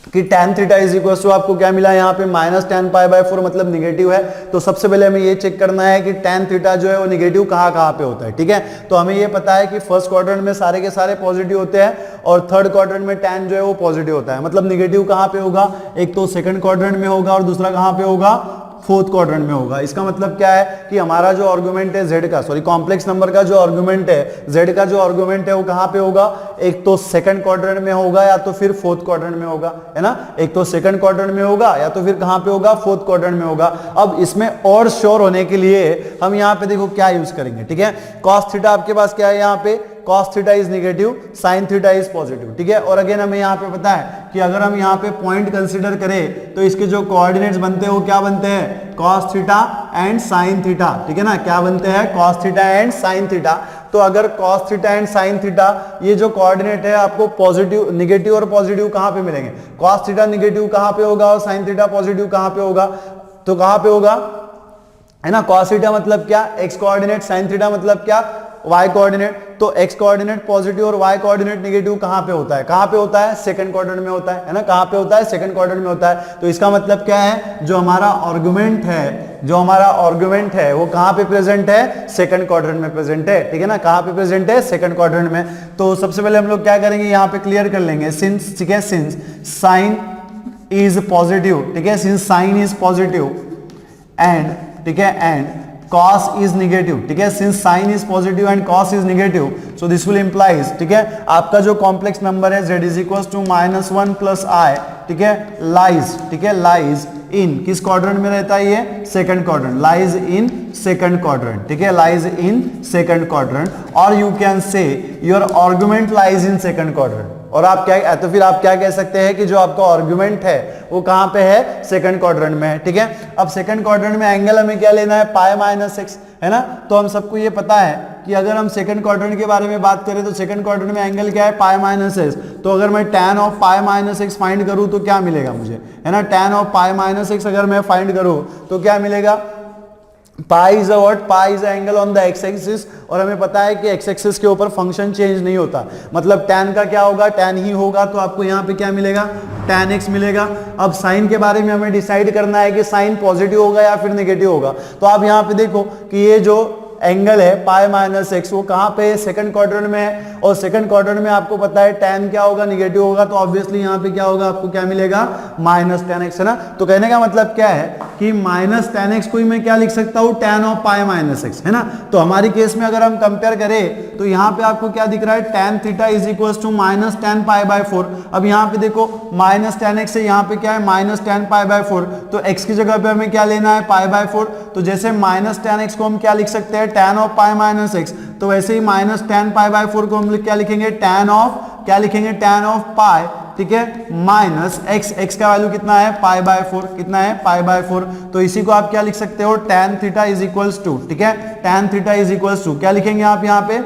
कि tan theta is equal to आपको क्या मिला यहाँ पे माइनस tan π/4 मतलब निगेटिव है। तो सबसे पहले हमें ये चेक करना है कि tan थीटा जो है वो निगेटिव कहाँ पे होता है। ठीक है, तो हमें ये पता है कि फर्स्ट क्वाड्रेंट में सारे के सारे पॉजिटिव होते हैं और थर्ड क्वाड्रेंट में tan जो है वो पॉजिटिव होता है। मतलब निगेटिव कहाँ पे होगा, एक तो सेकंड क्वाड्रेंट में होगा और दूसरा कहाँ पे होगा फोर्थ क्वाड्रेंट में होगा। इसका मतलब क्या है कि हमारा जो आर्गुमेंट है z का, सॉरी कॉम्प्लेक्स नंबर का जो आर्गुमेंट है z का जो आर्गुमेंट है वो कहाँ पे होगा, एक तो सेकंड क्वाड्रेंट में होगा या तो फिर फोर्थ क्वाड्रेंट में होगा, है ना। एक तो सेकंड क्वाड्रेंट में होगा या तो फिर कहाँ पे होगा फोर्थ क्वाड्रेंट में होगा। अब इसमें और श्योर होने के लिए हम यहाँ पे देखो क्या यूज करेंगे, ठीक है cos थीटा आपके पास क्या है यहाँ पे cos theta is negative, sin theta is positive. ठीक है, और अगेन हमें यहाँ पे पता है कि अगर हम यहाँ पे पॉइंट कंसीडर करें तो इसके जो कोऑर्डिनेट्स बनते हैं वो क्या बनते हैं cos theta and sin theta. ठीक है ना, क्या बनते हैं cos theta and sin theta. तो अगर cos theta and sin theta ये जो कोऑर्डिनेट है आपको पॉजिटिव निगेटिव और पॉजिटिव कहाँ पे मिलेंगे, cos थीटा निगेटिव कहाँ पे होगा और sin थीटा पॉजिटिव कहाँ पे होगा, तो कहाँ पे होगा है ना। cos थीटा मतलब क्या x कोऑर्डिनेट, sin थीटा मतलब क्या y कोऑर्डिनेट। तो x कोऑर्डिनेट पॉजिटिव और y कोऑर्डिनेट नेगेटिव कहां पे होता है, कहां पे होता है सेकंड क्वाड्रेंट में होता है ना, कहां पे होता है सेकंड क्वाड्रेंट में होता है। तो इसका मतलब क्या है जो हमारा आर्गुमेंट है वो कहां पे प्रेजेंट है सेकंड क्वाड्रेंट में प्रेजेंट है। ठीक है ना, कहां पे प्रेजेंट है सेकंड क्वाड्रेंट में। तो सबसे पहले हम लोग क्या करेंगे यहाँ पे क्लियर कर लेंगे सिंस, ठीक है सिंस साइन इज पॉजिटिव, ठीक है since sine is positive and, ठीक है एंड cos is negative। ठीक है, since sin is positive and cos is negative, so this will implies, ठीक है आपका जो कॉम्प्लेक्स नंबर है z is equals to -1 plus i, ठीक है lies, ठीक है lies in किस क्वाड्रेंट में रहता है ये second quadrant, lies in second quadrant। ठीक है, lies in second quadrant और you can say your argument lies in second quadrant। और आप क्या, तो फिर आप क्या कह सकते हैं कि जो आपका आर्गुमेंट है वो कहां पे है सेकंड क्वाड्रेंट में है। ठीक है, अब सेकंड क्वाड्रेंट में एंगल हमें क्या लेना है π-x, है ना। तो हम सबको ये पता है कि अगर हम सेकंड क्वाड्रेंट के बारे में बात करें तो सेकंड क्वाड्रेंट में एंगल क्या है π-x। तो अगर मैं tan ऑफ π-x फाइंड करूं तो क्या मिलेगा मुझे, है ना tan ऑफ π-x अगर मैं फाइंड करूं तो क्या मिलेगा pi is what, pi is angle on the x axis. और हमें पता है कि एक्स एक्सिस के ऊपर फंक्शन चेंज नहीं होता, मतलब tan का क्या होगा tan ही होगा। तो आपको यहाँ पे क्या मिलेगा tan x मिलेगा। अब साइन के बारे में हमें डिसाइड करना है कि साइन पॉजिटिव होगा या फिर नेगेटिव होगा। तो आप यहाँ पे देखो कि ये जो एंगल है π-x वो कहाँ पे सेकंड क्वाड्रेंट में है और सेकंड क्वाड्रेंट में आपको पता है tan क्या होगा निगेटिव होगा। तो ऑब्वियसली यहाँ पे क्या होगा आपको क्या मिलेगा -tan x, है ना। तो कहने का मतलब क्या है कि -tan x को ही मैं क्या लिख सकता हूँ tan ऑफ π-x, है ना। तो हमारी केस में अगर हम कंपेयर करें तो यहाँ पे आपको क्या दिख रहा है tan theta is equal to -tan π/4। अब यहाँ पे देखो -tan x से यहाँ पे क्या है -tan π/4। तो x की जगह पे हमें क्या लेना है π/4। तो जैसे -tan x को हम क्या लिख सकते हैं tan ऑफ π-x, तो वैसे ही -tan π/4 को हम क्या लिखेंगे tan ऑफ, क्या लिखेंगे tan ऑफ π ठीक है, माइनस एक्स, एक्स का वैल्यू कितना है पाई बाय 4, कितना है पाई बाय 4। तो इसी को आप क्या लिख सकते हो, tan theta is equals to, ठीक है, tan theta is equals to क्या लिखेंगे आप यहाँ पे,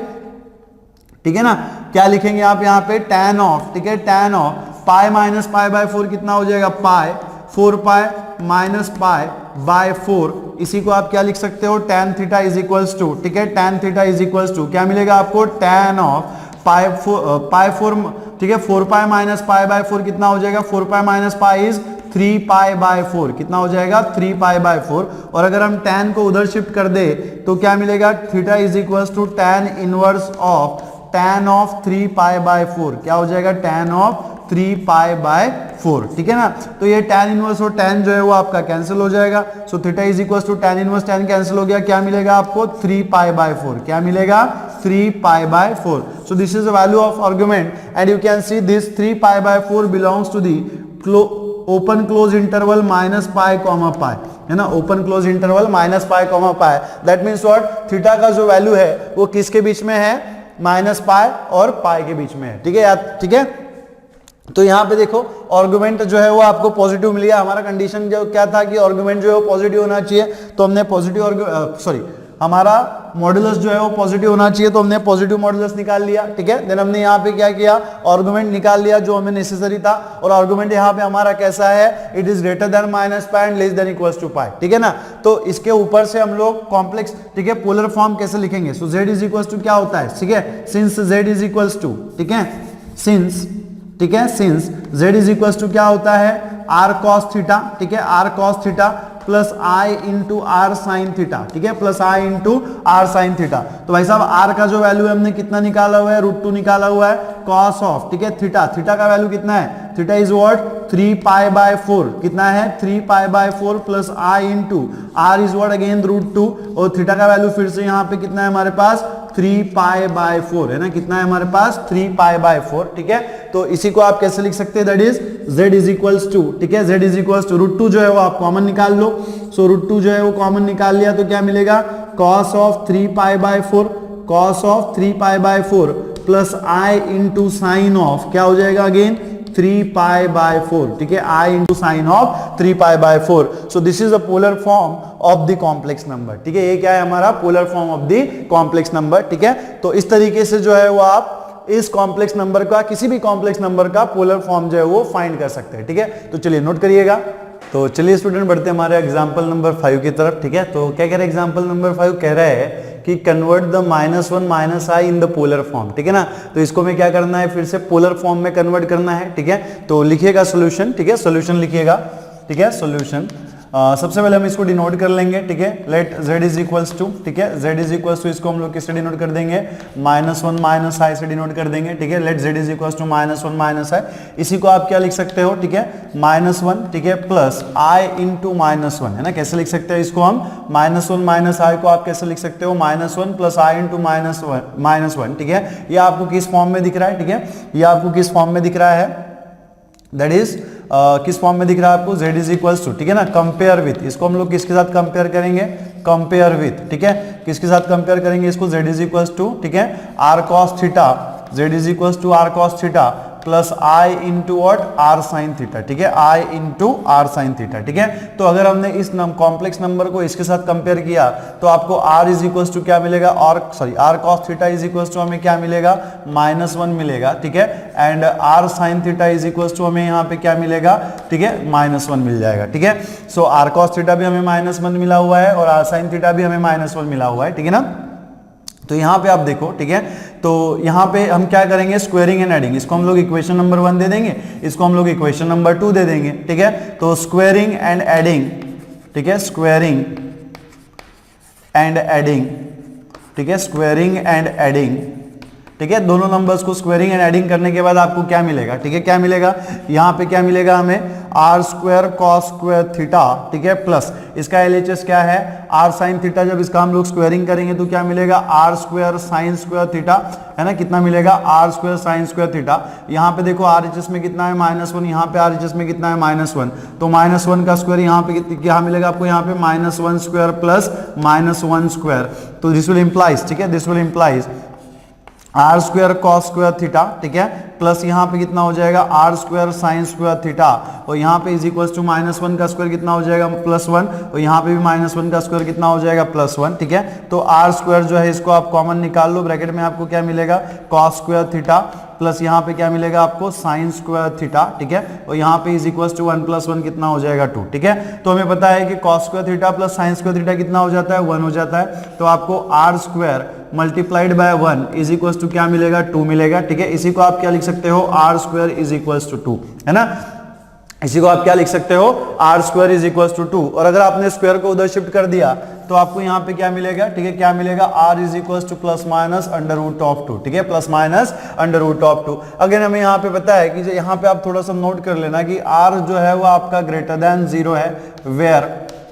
ठीक है ना, क्या लिखेंगे आप यहाँ पे tan ऑफ, ठीक है, tan of pi minus pi by 4 कितना हो जाएगा, पाई 4 पाई माइनस पाई बाय 4, इसी को आप क्या लिख सकते हो, tan theta is equals to, ठीक है, tan theta is equals to क्या मिलेगा आपको, tan ऑफ पाई 4, ठीक है, 4 पाई माइनस पाई बाय 4 कितना हो जाएगा, 4 pi minus pi is 3 pi by 4, कितना हो जाएगा 3 पाई बाय 4। और अगर हम tan को उधर शिफ्ट कर दे तो क्या मिलेगा, theta is equals to tan inverse of tan of 3 pi by 4, क्या हो जाएगा tan ऑफ 3 पाई बाय 4, ठीक है ना। तो ये tan इनवर्स और tan जो है वो आपका कैंसिल हो जाएगा, so theta is equals to tan inverse tan cancel हो गया, क्या मिलेगा आपको 3 पाई बाय 4, क्या मिलेगा 3 pi by 4। So this is the value of argument and you can see this 3 pi by 4 belongs to the open close interval minus pi comma pi, है ना, open close interval minus pi comma pi. That means what, theta का जो value है वो किसके बीच में है, minus pi और पाई के बीच में है, ठीक है यार, ठीक है। तो यहाँ पे देखो आर्गुमेंट जो है वो आपको पॉजिटिव मिल गया, हमारा कंडीशन जो क्या था कि आर्गुमेंट जो है वो पॉजिटिव होना चाहिए, तो हमने पॉजिटिव हमारा मॉडुलस जो है वो पॉजिटिव होना चाहिए, तो हमने पॉजिटिव मॉडुलस निकाल लिया, ठीक है। देन हमने यहाँ पे क्या किया, आर्गुमेंट निकाल लिया जो हमें नेसेसरी था, और आर्गुमेंट यहाँ पे हमारा कैसा है, it is greater than minus pi and less than equals to pi, ठीक है ना। तो इसके ऊपर से हम लोग कॉम्प्लेक्स, ठीक है, पोलर फॉर्म कैसे लिखेंगे, so z is equals to क्या होता है, ठीक है, since z is equals to, ठीक है, सिंस, ठीक है, since z is equals to क्या होता है, r cos थीटा, ठीक है, r cos theta plus i into r sine theta, ठीक है, plus i into r sine theta. तो भाई साहब r का जो वैल्यू है हमने कितना निकाला हुआ है, √2 निकाला हुआ है, cos ऑफ, ठीक है, थीटा, थीटा का वैल्यू कितना है, theta is what 3 pi by 4, कितना है 3 pi by 4 plus i into r is what again √2, और थीटा का वैल्यू फिर से यहाँ पे कितना है हमारे पास 3 पाई बाय 4, है ना, कितना है हमारे पास 3 पाई बाय 4, ठीक है। तो इसी को आप कैसे लिख सकते हैं, that is z is equals to, ठीक है, z इज इक्वल्स टू √2 जो है वो आप कॉमन निकाल लो, सो √2 जो है वो कॉमन निकाल लिया तो क्या मिलेगा, cos of 3 pi by 4, cos of 3 pi by 4 plus i into sine of क्या हो जाएगा अगेन 3 पाई बाय 4, ठीक है, i into sine of 3 pi by 4। So this is a polar form of the complex number, ठीक है, ये क्या है हमारा polar form of the complex number, ठीक है। तो इस तरीके से जो है वो आप इस कॉम्प्लेक्स नंबर का, किसी भी कॉम्प्लेक्स नंबर का पोलर फॉर्म जो है वो फाइंड कर सकते हैं, ठीक है। तो चलिए नोट करिएगा। तो चलिए स्टूडेंट बढ़ते हैं हमारे एग्जांपल नंबर 5 की तरफ, ठीक है। तो क्या कह रहे हैं एग्जांपल नंबर 5, कह रहा है कि convert the -1 minus I in the polar form, ठीक है ना। तो इसको में क्या करना है, फिर से पोलर फॉर्म में कन्वर्ट करना है, ठीक है। तो लिखिएगा सोल्यूशन, ठीक है, सोल्यूशन लिखिएगा, ठीक है, सोल्यूशन। सबसे पहले हम इसको डिनोट कर लेंगे, ठीक है, let z is equals to, ठीक है, z इज इक्वल्स टू इसको हम लोग किससे डिनोट कर देंगे, -1 माइनस आई से डिनोट कर देंगे, ठीक है, let z is equals to -1 minus i. इसी को आप क्या लिख सकते हो, ठीक है, -1, ठीक है, प्लस i इंटू -1, है ना, कैसे लिख सकते हैं इसको हम, -1 माइनस आई को आप कैसे लिख सकते हो, -1 प्लस i इंटू -1, ठीक है। ये आपको किस फॉर्म में दिख रहा है, ठीक है, ये आपको किस फॉर्म में दिख रहा है, दैट इज किस फॉर्म में दिख रहा है आपको, z इज इक्वल्स टू, ठीक है ना, कंपेयर विथ, इसको हम लोग किसके साथ कंपेयर करेंगे, कंपेयर विथ, ठीक है, किसके साथ कंपेयर करेंगे इसको, z इज इक्वल्स टू, ठीक है, r cos theta, z is equals to r cos theta plus i into what r sine theta, ठीक है, i into r sine theta, ठीक है। तो अगर हमने इस कॉम्प्लेक्स नंबर को इसके साथ कंपेयर किया तो आपको r इज इक्वल्स टू क्या मिलेगा, r cos theta is equals to हमें क्या मिलेगा, -1 मिलेगा, ठीक है, and r sine theta is equals to हमें यहाँ पे क्या मिलेगा, ठीक है, -1 मिल जाएगा, ठीक है। सो r cos थीटा भी हमें -1 मिला हुआ है और r साइन थीटा भी हमें -1 मिला हुआ है, ठीक है ना। तो यहाँ पे आप देखो, ठीक है, तो यहाँ पे हम क्या करेंगे, स्क्वेयरिंग एंड एडिंग, इसको हम लोग इक्वेशन नंबर 1 दे देंगे, इसको हम लोग इक्वेशन नंबर 2 दे देंगे, ठीक है। तो स्क्वेयरिंग एंड एडिंग, ठीक है, स्क्वेयरिंग एंड एडिंग, ठीक है, स्क्वेयरिंग एंड एडिंग, ठीक है, दोनों नंबर्स को स्क्वेयरिंग एंड एडिंग करने के बाद आपको क्या मिलेगा, ठीक है, क्या मिलेगा, यहाँ पे क्या मिलेगा हमें, r square cos square theta, ठीक है, प्लस इसका एलएचएस क्या है, आर साइन थीटा, जब इसका हम लोग स्क्वायरिंग करेंगे तो क्या मिलेगा, r square sine square theta, है ना, कितना मिलेगा, r square sine square theta. यहाँ पे देखो आरएचएस में कितना है, -1, यहाँ पे आरएचएस में कितना है, -1, तो -1 का स्क्वायर यहाँ पे क्या मिलेगा आपको, यहाँ पे -1 स्क्वायर प्लस -1 स्क्वायर, तो दिस विल इंप्लाइज, ठीक है, this will implies r square cos square theta, ठीक है, प्लस यहाँ पे कितना हो जाएगा r square sine square theta, और यहाँ पे इज इक्वल टू -1 का स्क्वायर कितना हो जाएगा +1, और यहाँ पे भी -1 का स्क्वायर कितना हो जाएगा +1, ठीक है। तो आर स्क्वायर जो है इसको आप कॉमन निकाल लो, ब्रैकेट में आपको क्या मिलेगा कॉस स्क्वायर थीटा, प्लस यहाँ पे क्या मिलेगा आपको साइन स्क्वायर थीटा, ठीक है, और यहाँ पे इज इक्वल टू 1 + 1 कितना हो जाएगा 2, ठीक है। तो हमें पता है कि cos square theta plus sign square theta कितना हो जाता है 1 हो जाता है, तो आपको r square multiplied by 1 is equal to क्या मिलेगा 2 मिलेगा, ठीक है। इसी को आप क्या लिख सकते हो r square is equal to 2, है ना, इसी को आप क्या लिख सकते हो r square is equal to 2, और अगर आपने स्क्वायर को उधर शिफ्ट कर दिया तो आपको यहाँ पे क्या मिलेगा, ठीक है, क्या मिलेगा आर इज इक्वल टू ±√2, ठीक है, ±√2। अगर हमें यहाँ पे पता है कि यहाँ पे आप थोड़ा सा नोट कर लेना कि आर जो है वो आपका ग्रेटर देन 0 है, वेयर,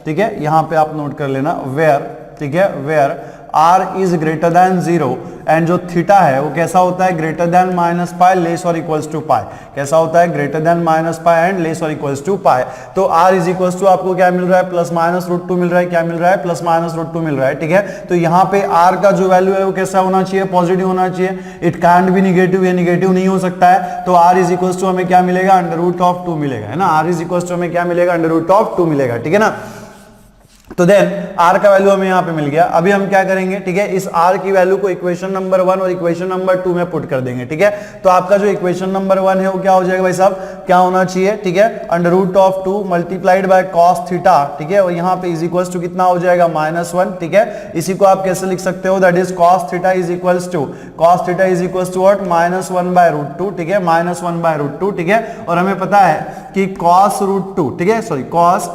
ठीक है, यहाँ पे आप नोट कर लेना वेयर, ठीक है, where r is greater than 0 and जो थीटा है वो कैसा होता है ग्रेटर देन -π लेस और इक्वल्स टू पाई, कैसा होता है ग्रेटर देन -π एंड लेस और इक्वल्स टू पाई। तो r इज इक्वल्स टू आपको क्या मिल रहा है ±√2 मिल रहा है, क्या मिल रहा है ±√2 मिल रहा है, ठीक है। तो यहाँ पे r का जो वैल्यू है वो कैसा होना चाहिए पॉजिटिव होना चाहिए, इट कैंट बी निगेटिव, ये निगेटिव नहीं हो सकता है, तो r इज इक्वल्स टू हमें क्या मिलेगा √2 मिलेगा, है ना, r इज इक्वल्स टू हमें क्या मिलेगा √2 मिलेगा, ठीक है ना। तो देन r का वैल्यू हमें यहाँ पे मिल गया। अभी हम क्या करेंगे, ठीक है, इस r की वैल्यू को इक्वेशन नंबर 1 और इक्वेशन नंबर 2 में पुट कर देंगे, ठीक है। तो आपका जो इक्वेशन नंबर 1 है वो क्या हो जाएगा भाई साहब, क्या होना चाहिए, ठीक है, √2 मल्टीप्लाइड बाय cos थीटा, ठीक है, और यहाँ पे इज इक्वल्स टू कितना हो जाएगा -1, ठीक है। इसी को आप कैसे लिख सकते हो, that is cos theta is equals to what -1/√2, ठीक है, -1/√2, ठीक है। और हमें पता है कि cos√2, ठीक है, सॉरी cos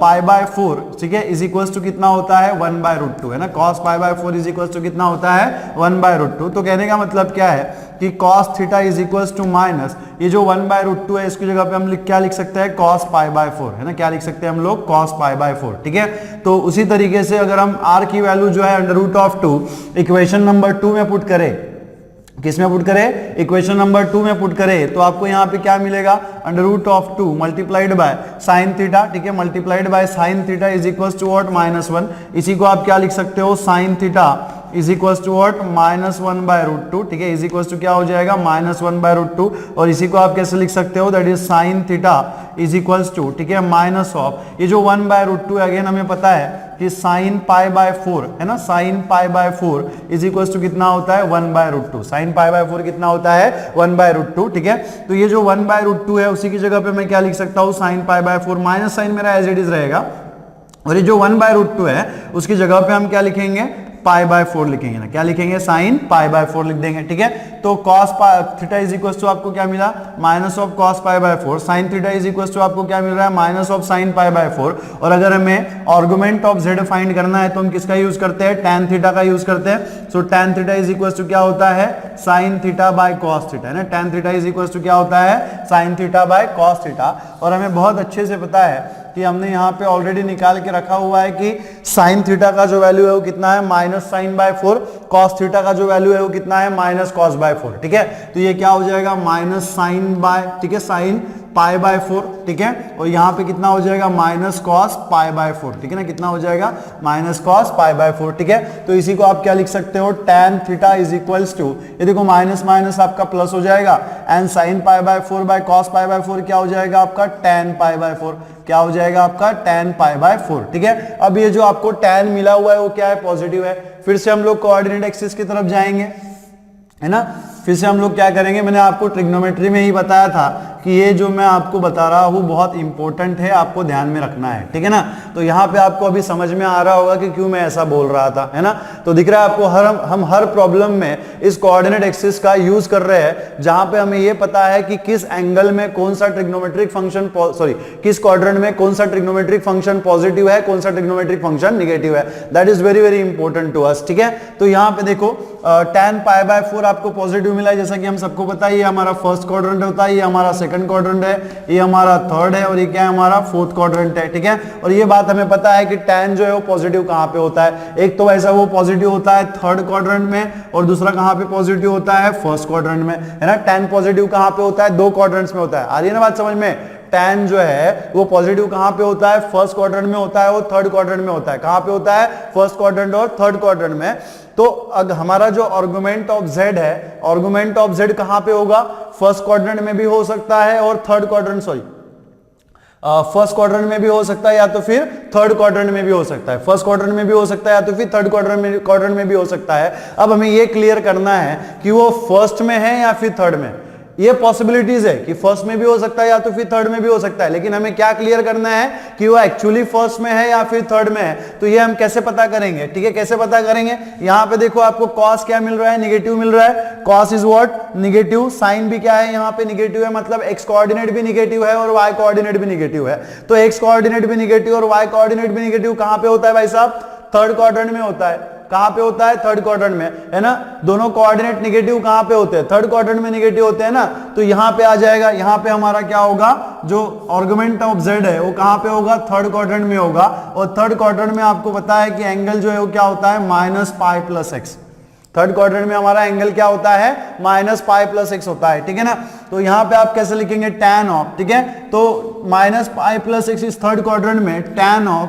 π/4, ठीक है, इज इक्वल्स टू कितना होता है 1/√2, है ना, cos π/4 इज इक्वल्स टू कितना होता है 1/√2। तो कहने का मतलब क्या है कि cos theta is equals to minus ये जो 1/√2 है इसकी जगह पे हम क्या लिख सकते हैं cos π/4, है ना, क्या लिख सकते हैं हम लोग cos π/4, ठीक है। तो उसी तरीके से अगर हम r की वैल्यू जो है √2 इक्वेशन नंबर 2 में पुट करें, किस में पुट करें इक्वेशन नंबर 2 में पुट करें, तो आपको यहाँ पे क्या मिलेगा √2 मल्टीप्लाइड बाय साइन थीटा, ठीक है, multiplied by sine theta is equals to what -1। इसी को आप क्या लिख सकते हो sine theta is equals to what -1/√2, ठीक है, इज इक्वल्स टू क्या हो जाएगा -1/√2, और इसी को आप कैसे लिख सकते हो that is sine theta is equals to, ठीक है, माइनस ऑफ ये जो 1/√2 है, अगेन हमें पता है कि sin π/4 है ना, sin π/4 इज इक्वल्स टू कितना होता है 1/√2, sin π/4 कितना होता है 1/√2, ठीक है। तो ये जो 1/√2 है उसी की जगह पे मैं क्या लिख सकता हूँ sin π/4, माइनस साइन मेरा एज इट इज रहेगा, और ये जो 1/√2 है उसकी जगह पे हम क्या लिखेंगे π/4 लिखेंगे ना, क्या लिखेंगे sin π/4 लिख देंगे, ठीक है। तो cos theta is equals to आपको क्या मिला -cos π/4, sin theta is equals to आपको क्या मिल रहा है -sin π/4, और अगर हमें आर्गुमेंट ऑफ z फाइंड करना है तो हम किसका यूज करते हैं tan थीटा का यूज करते हैं। So tan theta is equals to क्या होता है sin theta by cos theta, है ना, tan theta is equals to क्या होता है sin theta by cos theta. और हमें बहुत अच्छे से पता है कि हमने यहाँ पे ऑलरेडी निकाल के रखा हुआ है कि साइन थीटा का जो वैल्यू है वो कितना है -sin/4, cos थीटा का जो वैल्यू है वो कितना है -cos/4, ठीक है। तो ये क्या हो जाएगा -sin/, ठीक है, sin π/4, ठीक है, और यहाँ पे कितना हो जाएगा -cos π/4, ठीक है ना, कितना हो जाएगा -cos π/4, ठीक है। तो इसी को आप क्या लिख सकते हो tan theta is equals to, ये देखो माइनस माइनस आपका प्लस हो जाएगा, एंड sin π/4 बाय cos π/4 क्या हो जाएगा आपका tan π/4, क्या हो जाएगा आपका tan π/4, ठीक है। अब ये जो आपको tan मिला हुआ है वो क्या है पॉजिटिव है। फिर से हम लोग कोऑर्डिनेट एक्सिस की तरफ जाएंगे, है ना, फिर से हम लोग क्या करेंगे, मैंने आपको ट्रिग्नोमेट्री में ही बताया था कि ये जो मैं आपको बता रहा हूँ बहुत इंपॉर्टेंट है, आपको ध्यान में रखना है, ठीक है ना। तो यहाँ पे आपको अभी समझ में आ रहा होगा कि क्यों मैं ऐसा बोल रहा था, है ना। तो दिख रहा है आपको हम हर प्रॉब्लम में इस कोऑर्डिनेट एक्सिस का यूज कर रहे हैं, जहां पे हमें ये पता है कि किस एंगल में कौन सा ट्रिग्नोमेट्रिक फंक्शन, सॉरी किस क्वाड्रेंट में कौन सा ट्रिग्नोमेट्रिक फंक्शन पॉजिटिव है, कौन सा ट्रिग्नोमेट्रिक फंक्शन निगेटिव है। That is very very important to us, ठीक है। तो यहाँ पे देखो tan π/4 आपको पॉजिटिव मिला है, जैसा कि हम सबको पता है ये हमारा फर्स्ट क्वाड्रेंट होता है, ये हमारा सेकंड क्वाड्रेंट है, ये हमारा थर्ड है, और ये क्या है हमारा फोर्थ क्वाड्रेंट है, ठीक है। और ये बात हमें पता है कि tan जो है वो पॉजिटिव कहाँ पे होता है, एक तो ऐसा वो पॉजिटिव होता है थर्ड क्वाड्रेंट में, और दूसरा कहाँ पे पॉजिटिव होता है फर्स्ट क्वाड्रेंट में, है ना। tan पॉजिटिव कहाँ पे होता है दो क्वाड्रेंट्स में होता है, आ रही है ना बात समझ में। tan जो है वो पॉजिटिव कहां पे होता है, फर्स्ट क्वाड्रेंट में होता है और थर्ड क्वाड्रेंट में होता है। कहां पे होता है, फर्स्ट क्वाड्रेंट और थर्ड क्वाड्रेंट में। तो अगर हमारा जो आर्गुमेंट ऑफ z है, आर्गुमेंट ऑफ z कहां पे होगा, फर्स्ट क्वाड्रेंट में भी हो सकता है और third quadrant, sorry first quadrant में भी हो सकता है या तो फिर थर्ड क्वाड्रेंट में भी हो सकता है, फर्स्ट क्वाड्रेंट में भी हो सकता है या तो फिर थर्ड क्वाड्रेंट में भी हो सकता है। अब हमें ये क्लियर करना है कि वो फर्स्ट में है या फिर थर्ड में। ये पॉसिबिलिटीज है कि फर्स्ट में भी हो सकता है या तो फिर थर्ड में भी हो सकता है, लेकिन हमें क्या क्लियर करना है कि वो एक्चुअली फर्स्ट में है या फिर थर्ड में है। तो ये हम कैसे पता करेंगे, ठीक है, कैसे पता करेंगे। यहां पे देखो आपको cos क्या मिल रहा है, निगेटिव मिल रहा है, cos is what, negative. Sine भी क्या है, यहाँ पे निगेटिव है, मतलब x कोऑर्डिनेट भी निगेटिव है और y कोऑर्डिनेट भी निगेटिव है। तो x कोऑर्डिनेट भी निगेटिव और y कोऑर्डिनेट भी निगेटिव कहां पे होता है भाई साहब, थर्ड क्वाड्रेंट में होता है। कहां पे होता है, थर्ड क्वाड्रेंट में, है ना। दोनों कोऑर्डिनेट निगेटिव कहां पे होते हैं, थर्ड क्वाड्रेंट में निगेटिव होते हैं ना। तो यहां पे आ जाएगा, यहां पे हमारा क्या होगा, जो आर्गुमेंट ऑफ z है वो कहां पे होगा, थर्ड क्वाड्रेंट में होगा। और थर्ड क्वाड्रेंट में आपको पता है कि एंगल जो है वो क्या होता है, -π+x। थर्ड क्वाड्रेंट में हमारा एंगल क्या होता है, -π+x होता है, ठीक है ना। तो यहां पे आप कैसे लिखेंगे, tan ऑफ, ठीक है। तो -π+x इस थर्ड क्वाड्रेंट में tan ऑफ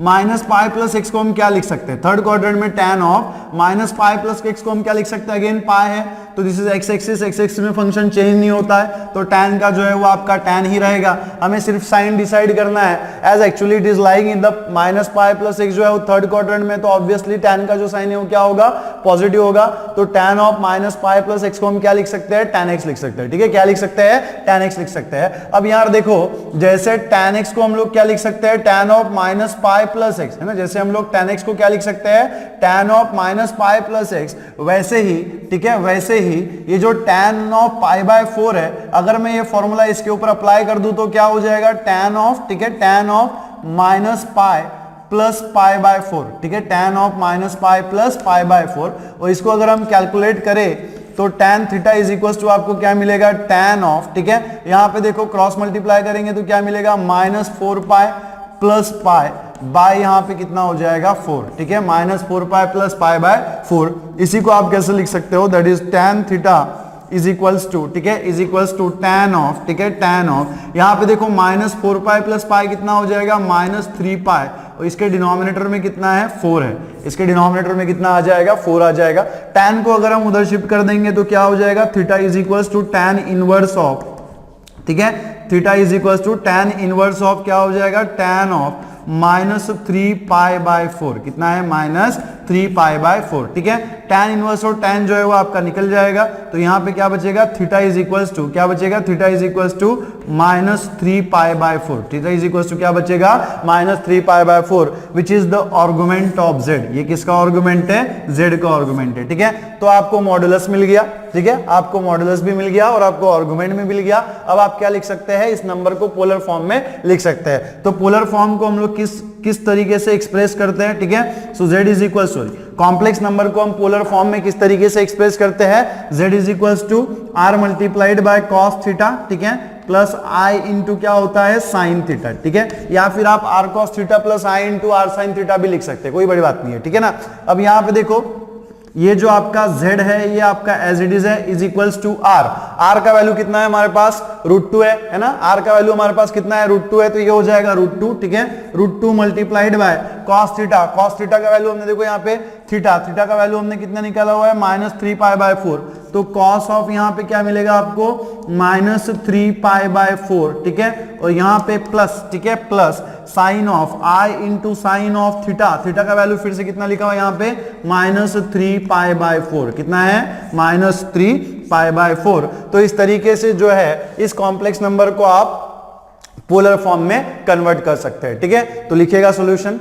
-π+x को हम क्या लिख सकते हैं, थर्ड क्वाड्रेंट में tan ऑफ -π+x को हम क्या लिख सकते हैं, अगेन पाई है तो this is x axis, x axis में फंक्शन चेंज नहीं होता है तो tan का जो है वो आपका tan ही रहेगा। हमें सिर्फ साइन डिसाइड करना है, as actually it is lying in the -π+x जो है वो थर्ड क्वाड्रेंट में, तो ऑब्वियसली tan का जो साइन है वो क्या होगा, पॉजिटिव होगा। तो tan ऑफ -π+x को हम क्या लिख सकते हैं, tan x लिख सकते हैं, ठीक है। क्या लिख सकते हैं, tan x लिख सकते हैं। अब यार देखो, जैसे tan x को हम लोग क्या लिख सकते हैं, tan ऑफ -π+x, है ना। जैसे हम लोग tan x को क्या लिख सकते हैं, tan ऑफ -π+x, वैसे ही, ठीक है, वैसे ही ये जो tan ऑफ π/4 है, अगर मैं ये फॉर्मूला इसके ऊपर अप्लाई कर दूं तो क्या हो जाएगा, tan ऑफ, ठीक है, tan ऑफ -π+π/4, ठीक है, tan ऑफ -π+π/4। और इसको अगर हम कैलकुलेट करें तो tan theta is equal to आपको क्या मिलेगा, tan ऑफ, ठीक है, यहां पे देखो क्रॉस मल्टीप्लाई करेंगे तो क्या मिलेगा, -4π + π बाय यहाँ पे कितना हो जाएगा, 4, ठीक है, -4π + π/4। इसी को आप कैसे लिख सकते हो, that is tan theta is equals to, ठीक है, is equals to tan of, ठीक है, tan ऑफ, यहाँ पे देखो -4π + π कितना हो जाएगा, -3π, और इसके डिनोमिनेटर में कितना है, 4 है, इसके डिनोमिनेटर में कितना आ जाएगा, 4 आ जाएगा। tan को अगर हम उधर शिफ्ट कर देंगे तो क्या हो जाएगा, theta is equals to tan inverse of, ठीक है, theta is equals to tan inverse of क्या हो जाएगा, tan ऑफ -3π/4, कितना है, -3π/4, ठीक है। tan इनवर्स और tan जो है वो आपका निकल जाएगा, तो यहाँ पे क्या बचेगा, थीटा इज इक्वल्स टू, क्या बचेगा, theta is equals to -3π/4, theta is equals to क्या बचेगा, -3π/4, which is the argument of z। ये किसका आर्गुमेंट है, z का आर्गुमेंट है, ठीक है। तो आपको मॉडुलस मिल गया, ठीक है, आपको मॉडुलस भी मिल गया और आपको आर्गुमेंट भी मिल गया। अब आप क्या लिख सकते हैं, इस नंबर को पोलर फॉर्म में लिख सकते हैं। तो पोलर फॉर्म को हम लोग किस तरीके से एक्सप्रेस करते हैं, ठीक है। So z is equal to, complex number को हम पोलर फॉर्म में किस तरीके से एक्सप्रेस करते हैं, z is equal to r multiplied by cos theta, ठीक है, प्लस i इंटू क्या होता है, साइन थीटा, ठीक है, या फिर आप r cos theta plus i into r sine theta भी लिख सकते हैं, कोई बड़ी बात नहीं है, ठीक है ना। अब यहाँ पे देखो, ये जो आपका z है ये आपका एज इट इज है, इज इक्वल्स टू r का वैल्यू कितना है हमारे पास, √2 है ना, r का वैल्यू हमारे पास कितना है, √2 है, तो ये हो जाएगा √2, ठीक है, √2 मल्टीप्लाइड बाय cos थीटा का वैल्यू हमने देखो यहाँ पे थीटा का वैल्यू हमने कितना निकाला हुआ है, -3π/4, तो cos ऑफ यहाँ पे क्या मिलेगा आपको, -3π/4, ठीक है, और यहाँ पे प्लस, ठीक है, plus sign of i into sine of theta का वैल्यू फिर से कितना लिखा हुआ है यहाँ पे, -3π/4, कितना है, -3π/4। तो इस तरीके से जो है इस कॉम्प्लेक्स नंबर को आप पोलर फॉर्म में कन्वर्ट कर सकते हैं, ठीक है। तो लिखिएगा सॉल्यूशन।